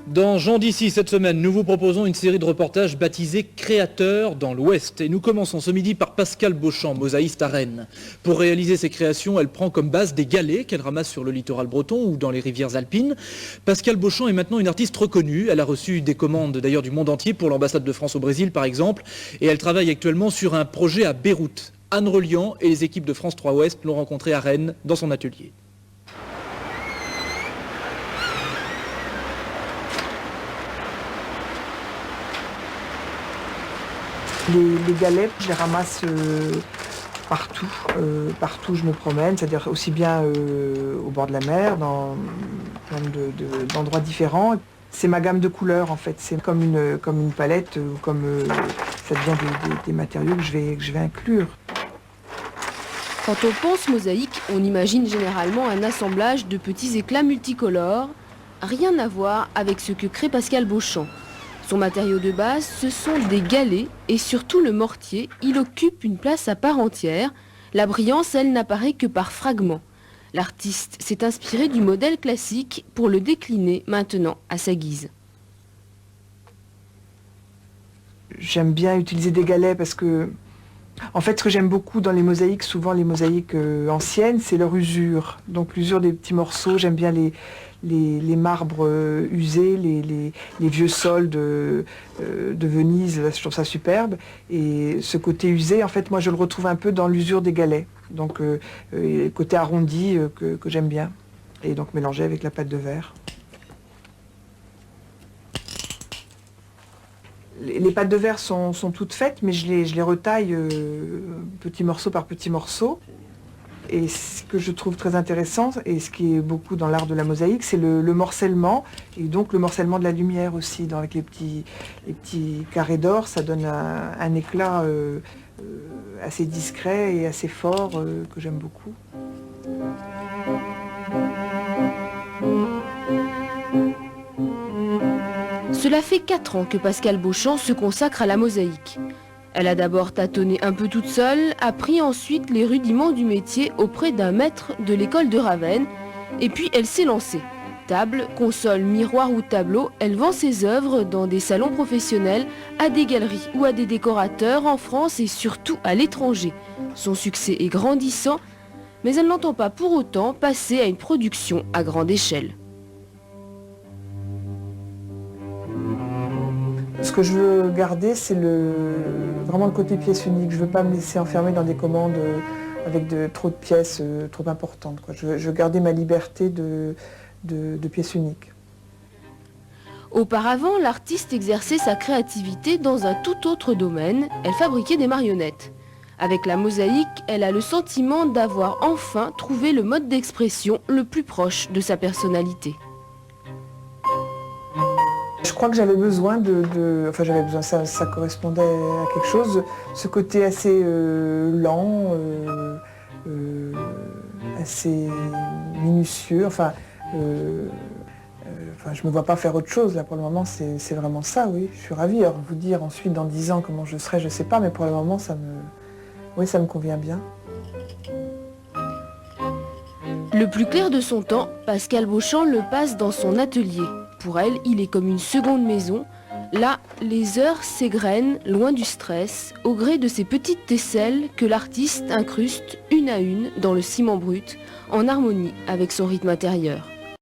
Dans Jean d'ici, cette semaine, nous vous proposons une série de reportages baptisés Créateurs dans l'Ouest. Et nous commençons ce midi par Pascale Beauchamp, mosaïste à Rennes. Pour réaliser ses créations, elle prend comme base des galets qu'elle ramasse sur le littoral breton ou dans les rivières alpines. Pascale Beauchamp est maintenant une artiste reconnue. Elle a reçu des commandes d'ailleurs du monde entier pour l'ambassade de France au Brésil par exemple. Et elle travaille actuellement sur un projet à Beyrouth. Anne Reliant et les équipes de France 3 Ouest l'ont rencontrée à Rennes dans son atelier. Les galets, je les ramasse partout, partout où je me promène, c'est-à-dire aussi bien au bord de la mer, dans plein d'endroits différents. C'est ma gamme de couleurs en fait, c'est comme une palette, ou comme ça devient des matériaux que je vais inclure. Quand on pense mosaïque, on imagine généralement un assemblage de petits éclats multicolores. Rien à voir avec ce que crée Pascale Beauchamp. Son matériau de base, ce sont des galets et surtout le mortier, il occupe une place à part entière. La brillance, elle, n'apparaît que par fragments. L'artiste s'est inspiré du modèle classique pour le décliner maintenant à sa guise. J'aime bien utiliser des galets parce que, en fait, ce que j'aime beaucoup dans les mosaïques, souvent les mosaïques anciennes, c'est leur usure. Donc l'usure des petits morceaux, j'aime bien les marbres usés, les vieux sols de Venise, là, je trouve ça superbe. Et ce côté usé, en fait, moi je le retrouve un peu dans l'usure des galets. Donc le côté arrondi que j'aime bien. Et donc mélangé avec la pâte de verre. Les pâtes de verre sont toutes faites, mais je les retaille petit morceau par petit morceau. Et ce que je trouve très intéressant, et ce qui est beaucoup dans l'art de la mosaïque, c'est le morcellement, et donc le morcellement de la lumière aussi. Avec les petits carrés d'or, ça donne un éclat assez discret et assez fort que j'aime beaucoup. Cela fait 4 ans que Pascale Beauchamp se consacre à la mosaïque. Elle a d'abord tâtonné un peu toute seule, appris ensuite les rudiments du métier auprès d'un maître de l'école de Ravenne, et puis elle s'est lancée. Table, console, miroir ou tableau, elle vend ses œuvres dans des salons professionnels, à des galeries ou à des décorateurs en France et surtout à l'étranger. Son succès est grandissant, mais elle n'entend pas pour autant passer à une production à grande échelle. Ce que je veux garder, c'est vraiment le côté pièce unique. Je ne veux pas me laisser enfermer dans des commandes avec trop de pièces trop importantes, quoi. Je veux garder ma liberté de pièce unique. Auparavant, l'artiste exerçait sa créativité dans un tout autre domaine. Elle fabriquait des marionnettes. Avec la mosaïque, elle a le sentiment d'avoir enfin trouvé le mode d'expression le plus proche de sa personnalité. Je crois que j'avais besoin j'avais besoin, ça correspondait à quelque chose, ce côté assez lent, assez minutieux, je ne me vois pas faire autre chose, là pour le moment c'est vraiment ça, oui, je suis ravie. Alors vous dire ensuite dans 10 ans comment je serai, je ne sais pas, mais pour le moment ça me convient bien. Le plus clair de son temps, Pascale Beauchamp le passe dans son atelier. Pour elle, il est comme une seconde maison. Là, les heures s'égrènent loin du stress, au gré de ces petites tesselles que l'artiste incruste une à une dans le ciment brut, en harmonie avec son rythme intérieur.